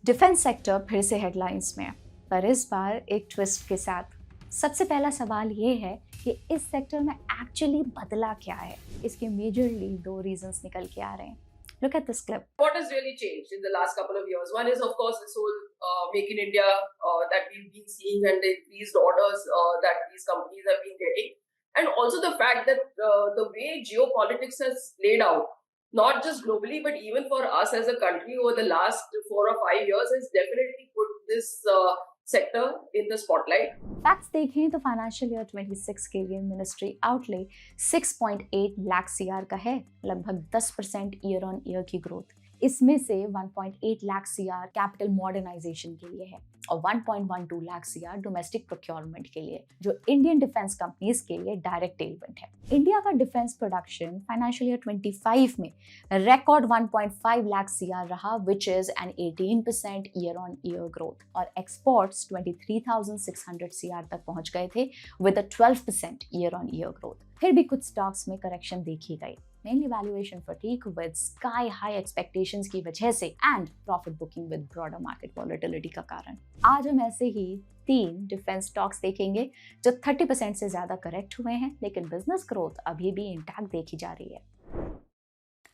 Defence sector फिर से headlines में, पर इस बार एक ट्विस्ट के साथ। सबसे पहला सवाल ये है कि इस सेक्टर में एक्चुअली बदला क्या है। इसके मेजरली दो रीजंस निकल के आ रहे हैं। Look at this clip. What has really changed in the last couple of years? One is, of course, this whole Make in India that we've been seeing and the increased orders that these companies have been getting. And also the fact that the way geopolitics has played out, not just globally, but even for us as a country over the last 4 or 5 years, has definitely put this sector in the spotlight. Facts देखें तो financial year 26 के लिए ministry outlay 6.8 lakh CR का है, लगभग 10% year on year की growth. इसमें से 1.8 लाख सीआर कैपिटल मॉडर्नाइजेशन के लिए है और 1.12 लाख सीआर डोमेस्टिक प्रोक्योरमेंट के लिए, जो इंडियन डिफेंस कंपनीज के लिए डायरेक्ट टेलमेंट है। इंडिया का डिफेंस प्रोडक्शन फाइनेंशियल ईयर 25 में रिकॉर्ड 1.5 लाख सीआर रहा, which is an 18% year on year growth, और एक्सपोर्ट्स 23,600 सीआर तक पहुंच गए थे with a 12% year on year growth. फिर भी कुछ स्टॉक्स में करेक्शन देखी गई, mainly valuation fatigue with sky high expectations की वजह से and profit booking with broader market volatility का कारण। आज हम ऐसे ही 3 डिफेंस स्टॉक्स देखेंगे जो 30% से ज्यादा करेक्ट हुए हैं, लेकिन बिजनेस ग्रोथ अभी भी इंटैक्ट देखी जा रही है।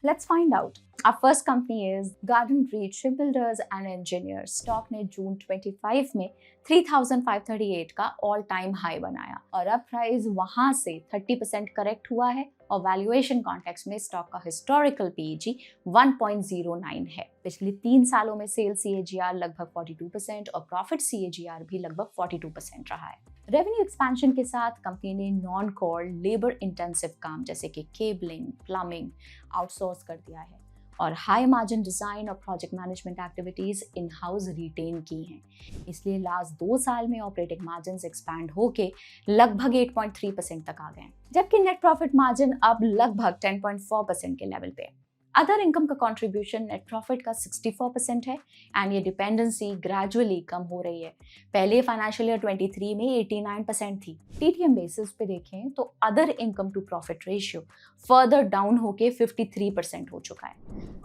Let's find out. Our first company is Garden Reach Shipbuilders and Engineers. Stock ने जून 25 में 3,538 का ऑल टाइम हाई बनाया और अब प्राइस वहां से 30% करेक्ट हुआ है और वैल्यूएशन कॉन्टेक्स्ट में स्टॉक का हिस्टोरिकल पीईजी 1.09 है। पिछले 3 सालों में सेल्स सीएजीआर लगभग 42% और प्रॉफिट सीएजीआर भी लगभग 42% रहा है। रेवेन्यू एक्सपेंशन के साथ कंपनी ने नॉन कोर लेबर इंटेंसिव काम जैसे कि केबलिंग, प्लम्बिंग आउटसोर्स कर दिया है और हाई मार्जिन डिजाइन और project management activities in house retain की हैं। इसलिए लास्ट 2 साल में ऑपरेटिंग मार्जिन एक्सपैंड होके लगभग 8.3% तक आ गए, जबकि नेट प्रॉफिट मार्जिन अब लगभग 10.4% के लेवल पे। अदर इनकम का कंट्रीब्यूशन नेट प्रॉफिट का 64% है एंड ये डिपेंडेंसी ग्रेजुअली कम हो रही है। पहले फाइनेंशियल ईयर 23 में 89% थी। टीटीएम बेसिस पे देखें तो other income to profit ratio further down होके 53% हो चुका है।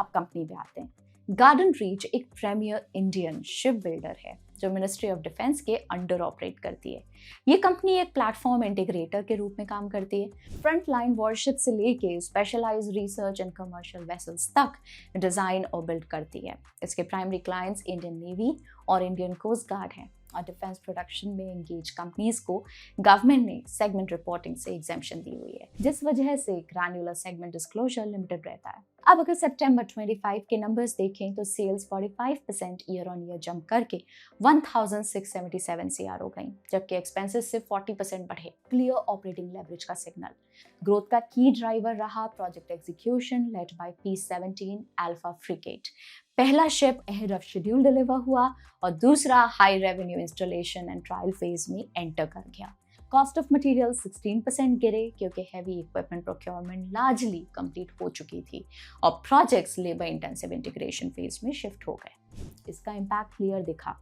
अब कंपनी पे आते हैं। गार्डन रीच एक प्रीमियर इंडियन शिप बिल्डर है जो मिनिस्ट्री ऑफ डिफेंस के अंडर ऑपरेट करती है। ये कंपनी एक प्लेटफॉर्म इंटीग्रेटर के रूप में काम करती है। फ्रंट लाइन वॉरशिप से लेके specialise research and commercial vessels तक डिजाइन और बिल्ड करती है। इसके प्राइमरी क्लाइंट्स इंडियन नेवी और इंडियन कोस्ट गार्ड हैं और डिफेंस प्रोडक्शन में एंगेज कंपनीज को गवर्नमेंट ने सेगमेंट रिपोर्टिंग से एग्जेम्पशन दी हुई है, जिस वजह से ग्रैन्युलर सेगमेंट डिस्क्लोजर लिमिटेड रहता है। अब अगर सितंबर 25 के नंबर्स देखें तो sales 45% year on year jump करके 1,677 सीआर हो गई, जबकि एक्सपेंसेस सिर्फ 40% बढ़े। क्लियर ऑपरेटिंग लेवरेज का सिग्नल। ग्रोथ का की ड्राइवर रहा project execution led by P-17 alpha frigate. पहला ship ahead of schedule deliver हुआ और दूसरा high revenue installation and trial phase में एंटर कर गया। कॉस्ट ऑफ मटेरियल 16% गिरे क्योंकि heavy equipment procurement largely complete हो चुकी थी और projects labour intensive integration phase में शिफ्ट हो गए। इसका इम्पैक्ट क्लियर दिखा।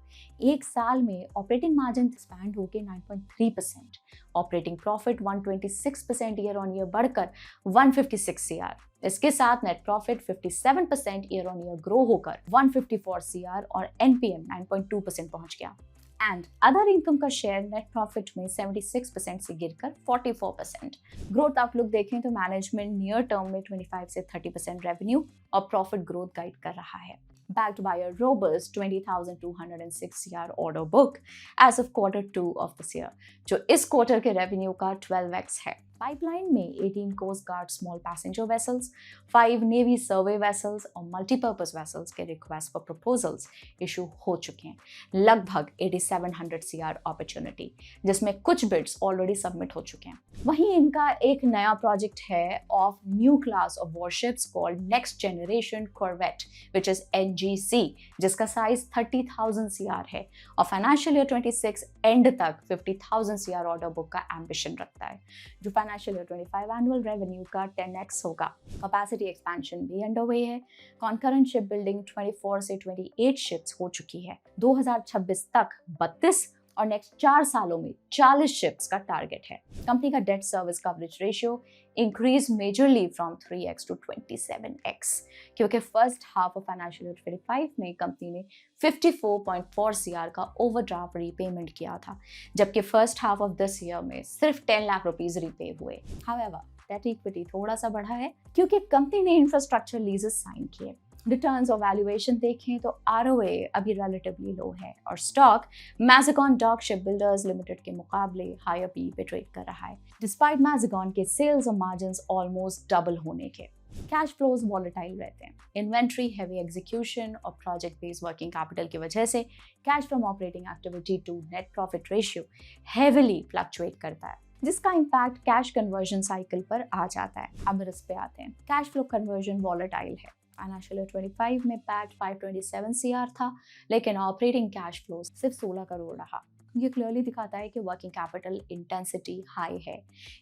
1 साल में ऑपरेटिंग मार्जिन एक्सपैंड होकर 9.3%, operating profit 126% year on year बढ़कर 156 सीआर। इसके साथ net profit 57% year on year grow होकर 154 सीआर और एनपीएम 9.2% पहुंच गया। एंड अदर इनकम का शेयर नेट प्रॉफिट में 76% से गिरकर 44%। ग्रोथ आउटलुक देखें तो मैनेजमेंट नियर टर्म में 25 से 30% रेवेन्यू और प्रॉफिट ग्रोथ गाइड कर रहा है, backed by a robust 20,206 CR order book as of Q2 of this year, जो इस क्वार्टर के रेवेन्यू का 12x है। पाइपलाइन में 18 coast guard small passenger vessels, 5 navy survey vessels और मल्टीपर्पज वेसल्स के रिक्वेस्ट फॉर प्रपोजल्स इशू हो चुके हैं, लगभग 8700 CR अपॉर्चुनिटी, जिसमें कुछ बिड्स ऑलरेडी सबमिट हो चुके हैं। वहीं इनका एक नया प्रोजेक्ट है of new class of warships called next generation corvette which is NGC, जिसका साइज 30,000 CR है और फाइनेंशियल ईयर 26 एंड तक 50,000 CR ऑर्डर बुक का एम्बिशन रखता है, जो फाइनेंशियल ईयर 25 एनुअल रेवेन्यू का 10x होगा। कैपेसिटी एक्सपेंशन भी अंडरवे है। कॉन्करेंट शिप बिल्डिंग 24 से 28 शिप्स हो चुकी है। 2026 तक 32 और नेक्स्ट 4 सालों में 40 शिप्स का टारगेट है। कंपनी का debt service coverage ratio increase majorly from 3x to 27x, क्योंकि first half of financial year 25 में कंपनी ने 54.4 CR का ओवरड्राफ्ट रीपेमेंट किया था, जबकि first half of this year में सिर्फ 10 लाख रुपीज रीपे हुए। हाउएवर, डेट इक्विटी थोड़ा सा बढ़ा है क्योंकि कंपनी ने इंफ्रास्ट्रक्चर लीजेस साइन किए। रिटर्न्स और वैल्यूएशन देखें तो ROA अभी रिलेटिवली लो है और स्टॉक मैज़ेगॉन डॉक शिपबिल्डर्स लिमिटेड के मुकाबले हायर PE पे ट्रेड कर रहा है, डिस्पाइट मैज़ेगॉन के सेल्स और मार्जिन्स ऑलमोस्ट डबल होने के। कैश फ्लोज वॉलेटाइल रहते हैं। इन्वेंट्री हेवी एग्जीक्यूशन और प्रोजेक्ट बेस्ड वर्किंग कैपिटल की वजह से cash from operating activity to net profit ratio heavily fluctuate करता है, जिसका इम्पैक्ट कैश कन्वर्जन साइकिल पर आ जाता है। अब इस पे आते हैं। कैश फ्लो कन्वर्जन वॉलेटाइल है। फाइनेंशियल ईयर 25 में पैट 527 CR था, लेकिन ऑपरेटिंग कैश फ्लो सिर्फ 16 करोड़ रहा। ये क्लियरली दिखाता है कि वर्किंग कैपिटल इंटेंसिटी हाई है।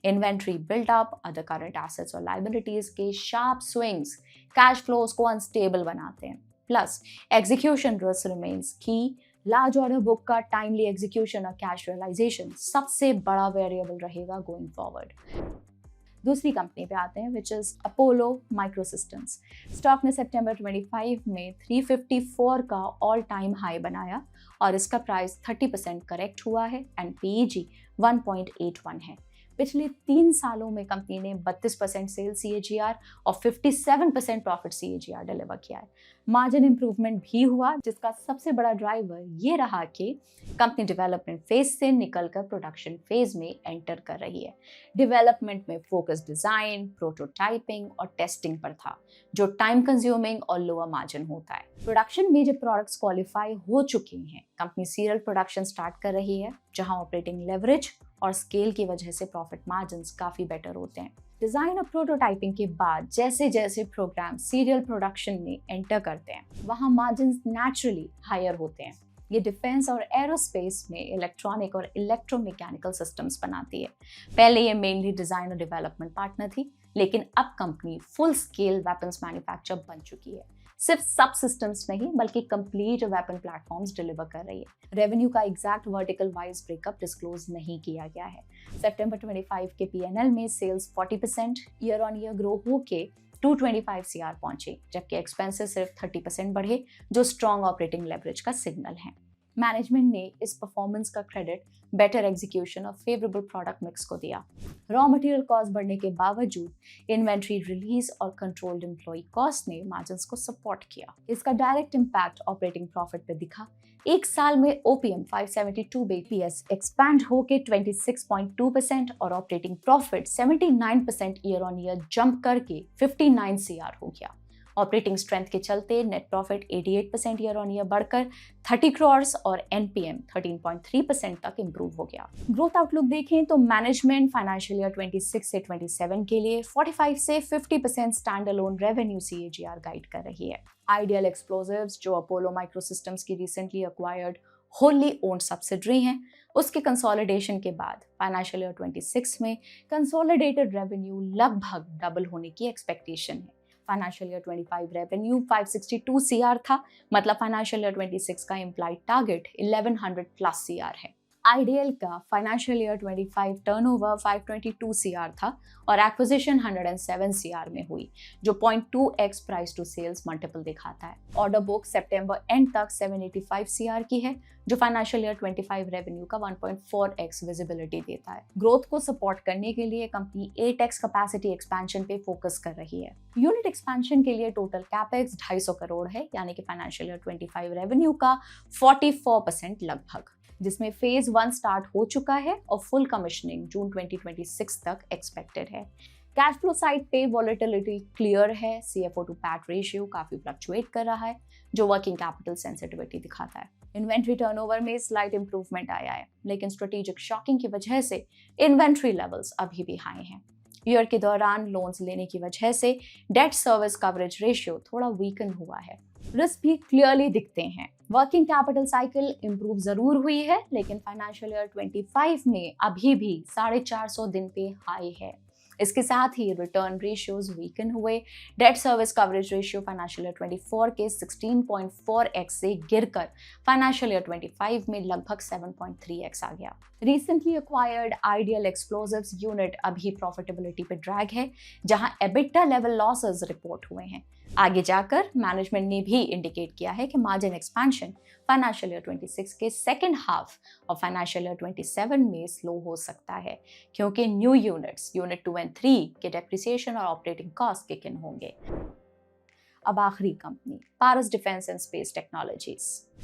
Inventory buildup, other current assets और लायबिलिटीज के शार्प स्विंग्स कैश फ्लोज को अनस्टेबल बनाते हैं। प्लस एग्जीक्यूशन रिस्क रिमेन्स की। लार्ज ऑर्डर बुक का टाइमली एग्जीक्यूशन और कैश रियलाइजेशन सबसे बड़ा वेरिएबल रहेगा गोइंग फॉरवर्ड। दूसरी कंपनी पे आते हैं, which is Apollo Microsystems. Stock ने सितंबर 25 में 354 का ऑल टाइम हाई बनाया और इसका प्राइस 30% करेक्ट हुआ है एंड PEG 1.81 है। पिछले 3 सालों में कंपनी ने 32% सेल्स CAGR और 57% प्रॉफिट CAGR डिलीवर किया है। मार्जिन इंप्रूवमेंट भी हुआ, जिसका सबसे बड़ा ड्राइवर ये रहा कि कंपनी डेवलपमेंट फेज से निकलकर प्रोडक्शन फेज में एंटर कर रही है। डेवलपमेंट में फोकस डिजाइन, प्रोटोटाइपिंग और टेस्टिंग पर था, जो टाइम कंज्यूमिंग और लोअर मार्जिन होता है। प्रोडक्शन में जब प्रोडक्ट्स क्वालिफाई हो चुके हैं, कंपनी सीरियल प्रोडक्शन स्टार्ट कर रही है, जहां ऑपरेटिंग लेवरेज और स्केल की वजह से प्रॉफिट मार्जिन्स काफी बेटर होते हैं। डिजाइन और प्रोटोटाइपिंग के बाद जैसे जैसे प्रोग्राम सीरियल प्रोडक्शन में एंटर करते हैं, वहां मार्जिन्स नेचुरली हायर होते हैं। ये डिफेंस और एरोस्पेस में इलेक्ट्रॉनिक और इलेक्ट्रोमैकेनिकल सिस्टम्स बनाती है। पहले ये मेनली डिजाइन और डेवलपमेंट पार्टनर थी, लेकिन अब company full scale weapons manufacture बन चुकी है। सिर्फ सब सिस्टम्स नहीं बल्कि कंप्लीट वेपन प्लेटफॉर्म्स डिलीवर कर रही है। रेवेन्यू का exact vertical wise breakup disclose नहीं किया गया है। सितंबर 25 के P&L में sales 40% year on year grow होके 225 CR पहुंचे, जबकि एक्सपेंसेस सिर्फ 30% बढ़े, जो स्ट्रॉन्ग ऑपरेटिंग लेवरेज का सिग्नल है। मैनेजमेंट ने इस परफॉर्मेंस का क्रेडिट बेटर एग्जीक्यूशन और फेवरेबल प्रोडक्ट मिक्स को दिया। रॉ मटेरियल कॉस्ट बढ़ने के बावजूद इन्वेंट्री रिलीज और कंट्रोल्ड एम्प्लॉय कॉस्ट ने मार्जिन्स को सपोर्ट किया। इसका डायरेक्ट इम्पैक्ट ऑपरेटिंग प्रॉफिट पे दिखा। एक साल में OPM 572 BPS एक्सपैंड होके 26.2% और operating profit 79% year on year jump करके 59 CR हो गया। ऑपरेटिंग स्ट्रेंथ के चलते net profit 88% year on year बढ़कर 30 करोड़ और NPM 13.3% तक इंप्रूव हो गया। ग्रोथ आउटलुक देखें तो मैनेजमेंट फाइनेंशियल ईयर 26 से 27 के लिए 45 से 50% stand alone revenue CAGR guide कर रही है। आइडियल एक्सप्लोजिव्स, जो अपोलो माइक्रोसिस्टम्स की recently acquired wholly owned subsidiary हैं, उसके कंसोलिडेशन के बाद फाइनेंशियल ईयर 26 में कंसोलिडेटेड रेवेन्यू लगभग डबल होने की एक्सपेक्टेशन है। फाइनेंशियल ईयर 25 रेवेन्यू 562 CR था, मतलब फाइनेंशियल ईयर 26 का इम्प्लाइड टारगेट 1100 प्लस CR है। आइडियल का फाइनेंशियल ईयर 25 टर्नओवर 522 CR था और एक्विजिशन 107 CR में हुई, जो 0.2x price to sales multiple दिखाता है। ऑर्डर बुक सितंबर एंड तक 785 CR की है, जो फाइनेंशियल ईयर 25 रेवेन्यू का 1.4x विजिबिलिटी देता है। ग्रोथ को सपोर्ट करने के लिए कंपनी 8x कैपेसिटी एक्सपेंशन पे फोकस कर रही है। यूनिट एक्सपेंशन के लिए टोटल कैपेक्स 250 करोड़ है, यानी कि फाइनेंशियल ईयर 25 रेवेन्यू का 44% लगभग, जिसमें फेज 1 स्टार्ट हो चुका है और फुल कमिश्निंग जून 2026 तक एक्सपेक्टेड है। कैश फ्लो साइड पे वॉलेटिलिटी क्लियर है। CFO टू पैट रेशियो काफी फ्लक्चुएट कर रहा है, जो वर्किंग कैपिटल सेंसिटिविटी दिखाता है। इन्वेंट्री टर्नओवर में स्लाइट इंप्रूवमेंट आया है, लेकिन स्ट्रेटेजिक शॉकिंग की वजह से इन्वेंट्री लेवल्स अभी भी हाई हैं। ईयर के दौरान लोन्स लेने की वजह से डेट सर्विस कवरेज रेशियो थोड़ा वीकन हुआ है। रिस्क भी क्लियरली दिखते हैं। वर्किंग कैपिटल साइकिल इंप्रूव जरूर हुई है, लेकिन फाइनेंशियल ईयर 25 में अभी भी 450 दिन पे हाई है। इसके साथ ही रिटर्न रेशियोज वीकन हुए। Date service coverage ratio financial year 24 के 16.4x से गिरकर फाइनेंशियल ईयर 25 में लगभग 7.3x आ गया। Recently acquired ideal explosives unit अभी प्रॉफिटेबिलिटी पे ड्रैग है, जहां एबिटा लेवल लॉसेस रिपोर्ट हुए हैं। आगे जाकर मैनेजमेंट ने भी इंडिकेट किया है कि मार्जिन एक्सपेंशन फाइनेंशियल ईयर 26 के सेकेंड हाफ और फाइनेंशियल ईयर 27 में स्लो हो सकता है, क्योंकि न्यू यूनिट्स यूनिट 2 और 3 के डेप्रिसिएशन और ऑपरेटिंग कॉस्ट किक इन होंगे। अब आखिरी company Paras defence and space technologies.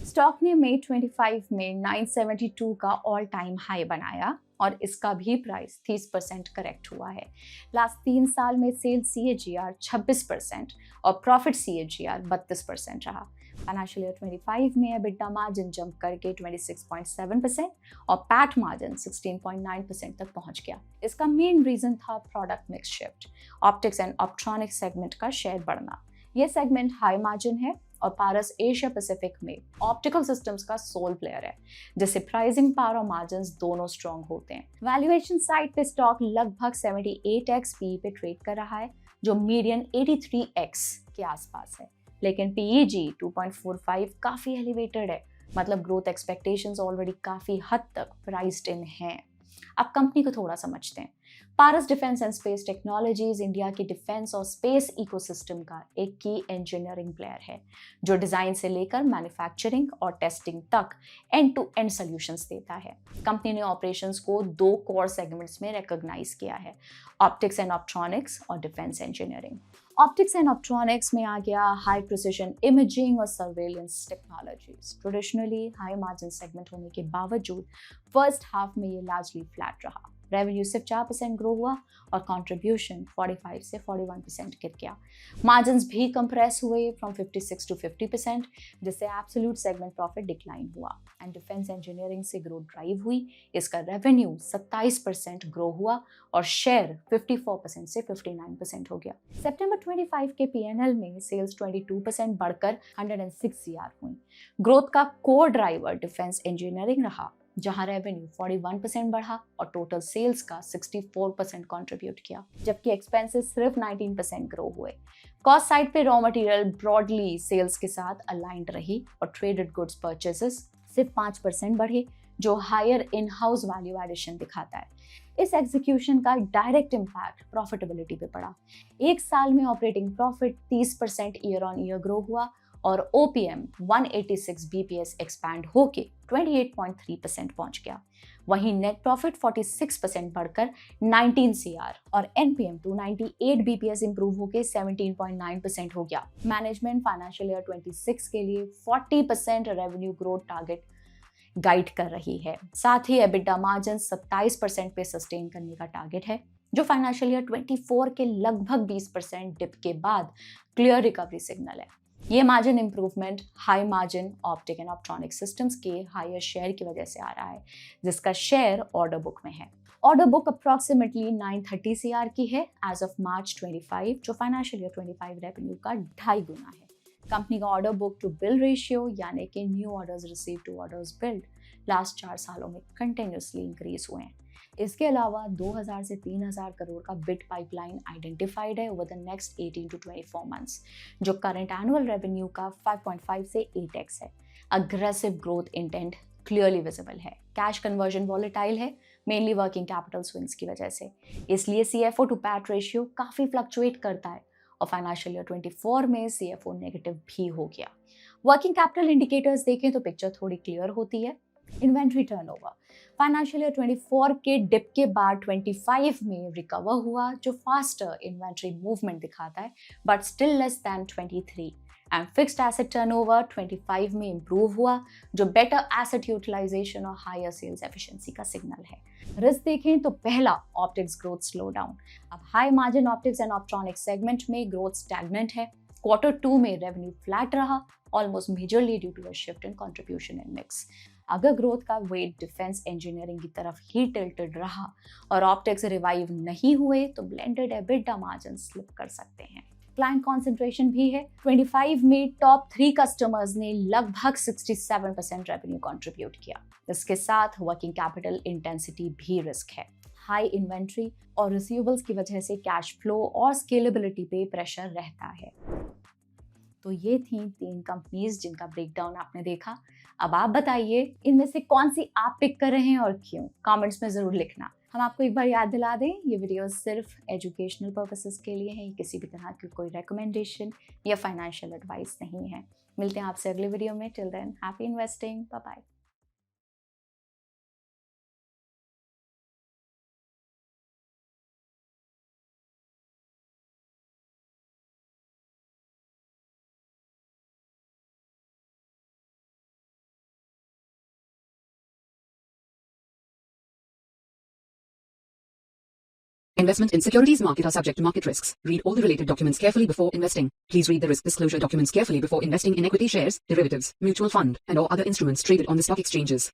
Stock ने मई 25 में 972 का ऑल टाइम हाई बनाया और इसका भी प्राइस 30% करेक्ट हुआ है। लास्ट 3 साल में सेल्स CAGR 26% और प्रॉफिट CAGR 32% रहा। फाइनेंशियल ईयर 25 में एबिटा मार्जिन जंप करके 26.7% और पैट मार्जिन 16.9% तक पहुंच गया। इसका मेन रीजन था product mix shift, optics and optronics segment का शेयर बढ़ना। यह सेगमेंट हाई मार्जिन है और पारस एशिया पैसिफिक में ऑप्टिकल सिस्टम्स का सोल प्लेयर है, जिससे प्राइसिंग पावर और मार्जिन्स दोनों स्ट्रॉन्ग होते हैं। वैल्यूएशन साइड पे स्टॉक लगभग 78x PE पे ट्रेड कर रहा है, जो मीडियन 83x के आसपास है, लेकिन PEG 2.45 काफी एलिवेटेड है, मतलब ग्रोथ एक्सपेक्टेशंस ऑलरेडी काफी हद तक प्राइस्ड इन हैं। अब कंपनी को थोड़ा समझते हैं। Paras defence and space technologies India की डिफेंस और स्पेस इकोसिस्टम का एक की इंजीनियरिंग प्लेयर है, जो डिजाइन से लेकर मैन्युफैक्चरिंग और टेस्टिंग तक एंड टू एंड सॉल्यूशंस देता है। कंपनी ने ऑपरेशंस को 2 कोर सेगमेंट्स में रिकॉग्नाइज किया है, ऑप्टिक्स एंड ऑप्ट्रॉनिक्स और डिफेंस इंजीनियरिंग। ऑप्टिक्स एंड ऑप्ट्रॉनिक्स में आ गया हाई प्रिसिजन इमेजिंग और surveillance technologies. Traditionally high margin segment होने के बावजूद फर्स्ट हाफ में ये लार्जली फ्लैट रहा। रेवेन्यू सिर्फ 4% ग्रो हुआ और कंट्रीब्यूशन 45 से 41% गिर गया। मार्जिन्स भी कंप्रेस हुए फ्रॉम 56 to 50%, जिससे एब्सोल्यूट सेगमेंट प्रॉफिट डिक्लाइन हुआ। एंड डिफेंस इंजीनियरिंग से ग्रोथ ड्राइव हुई। इसका रेवेन्यू 27% ग्रो हुआ और शेयर 54% से 59% हो गया। सितंबर 25 के P&L में सेल्स 22% बढ़कर 106 CR हुई। ग्रोथ का कोर ड्राइवर डिफेंस इंजीनियरिंग रहा, जहां रेवेन्यू 41% बढ़ा और टोटल सेल्स का 64% कंट्रीब्यूट किया, जबकि एक्सपेंसेस सिर्फ 19% ग्रो हुए। कॉस्ट साइड पे रॉ मटेरियल ब्रॉडली सेल्स के साथ अलाइंड रही और ट्रेडेड गुड्स परचेसेस सिर्फ 5% बढ़े, जो higher in house value addition दिखाता है। इस एग्जीक्यूशन का डायरेक्ट इम्पैक्ट प्रॉफिटेबिलिटी पे पड़ा। एक साल में operating profit 30% year on year grow हुआ और OPM 186 BPS एक्सपैंड होके 28.3% पहुंच गया। वहीं नेट प्रॉफिट 46% बढ़कर 19 CR और NPM 298 BPS इंप्रूव होके 17.9% हो गया। मैनेजमेंट फाइनेंशियल ईयर 26 के लिए 40% रेवेन्यू ग्रोथ टारगेट गाइड कर रही है। साथ ही एबिटा मार्जिन 27% पे सस्टेन करने का टारगेट है, जो फाइनेंशियल ईयर 24 के लगभग 20% डिप के बाद क्लियर रिकवरी सिग्नल है। ये margin improvement high margin optic and optronic systems के हायर शेयर की वजह से आ रहा है, जिसका शेयर ऑर्डर बुक में है। ऑर्डर बुक अप्रॉक्सीमेटली 930 CR की है एज ऑफ मार्च 25, जो फाइनेंशियल ईयर 25 रेवेन्यू का 2.5 गुना है। कंपनी का order book to bill ratio, यानी कि new orders receive to orders build, last 4 सालों में कंटिन्यूसली इंक्रीज हुए हैं। इसके अलावा 2000 से 3000 करोड़ का बिड पाइपलाइन आइडेंटिफाइड है over the next 18 to 24 months, जो करंट एनुअल रेवेन्यू का 5.5 से 8x है। Aggressive growth intent clearly visible है। कैश कन्वर्जन वॉलेटाइल है, मेनली वर्किंग कैपिटल स्विंग्स की वजह से, इसलिए CFO टू पैट रेशियो काफी फ्लक्चुएट करता है और फाइनेंशियल ईयर 24 में CFO नेगेटिव भी हो गया। वर्किंग कैपिटल इंडिकेटर्स देखें तो पिक्चर थोड़ी क्लियर होती है। इन्वेंट्री टर्नओवर फाइनेंशियल ईयर 24 के डिप के बाद 25 में रिकवर हुआ, जो फास्टर इन्वेंट्री मूवमेंट दिखाता है, but still less than 23। And fixed asset turnover 25 में इंप्रूव हुआ, जो बेटर एसेट यूटिलाइजेशन और हायर सेल्स एफिशिएंसी का सिग्नल है। रिस्क देखें तो पहला, ऑप्टिक्स ग्रोथ स्लो डाउन। अब high margin optics and optronic segment में ग्रोथ स्टैग्नेंट है। Q2 में रेवेन्यू फ्लैट रहा, almost majorly due to a shift in contribution in mix. अगर ग्रोथ का वेट डिफेंस इंजीनियरिंग की तरफ ही टिल्टेड रहा और ऑप्टिक्स रिवाइव नहीं हुए, तो ब्लेंडेड एबिटा मार्जिन स्लिप कर सकते हैं। क्लाइंट कॉन्सेंट्रेशन भी है। 25 में टॉप 3 कस्टमर्स ने लगभग 67% रेवेन्यू कंट्रीब्यूट किया। इसके साथ वर्किंग कैपिटल इंटेंसिटी भी रिस्क है। हाई इन्वेंट्री और रिसीवेबल्स की वजह से कैश फ्लो और स्केलेबिलिटी पे प्रेशर रहता है। तो ये थी 3 कंपनीज जिनका ब्रेकडाउन आपने देखा। अब आप बताइए इनमें से कौन सी आप पिक कर रहे हैं और क्यों, कमेंट्स में ज़रूर लिखना। हम आपको एक बार याद दिला दें, ये वीडियो सिर्फ एजुकेशनल पर्पसेस के लिए है, किसी भी तरह की कोई रिकमेंडेशन या फाइनेंशियल एडवाइस नहीं है। मिलते हैं आपसे अगले वीडियो में। Till then, happy investing, bye bye. Investment in securities market are subject to market risks. Read all the related documents carefully before investing. Please read the risk disclosure documents carefully before investing in equity shares, derivatives, mutual fund, and or other instruments traded on the stock exchanges.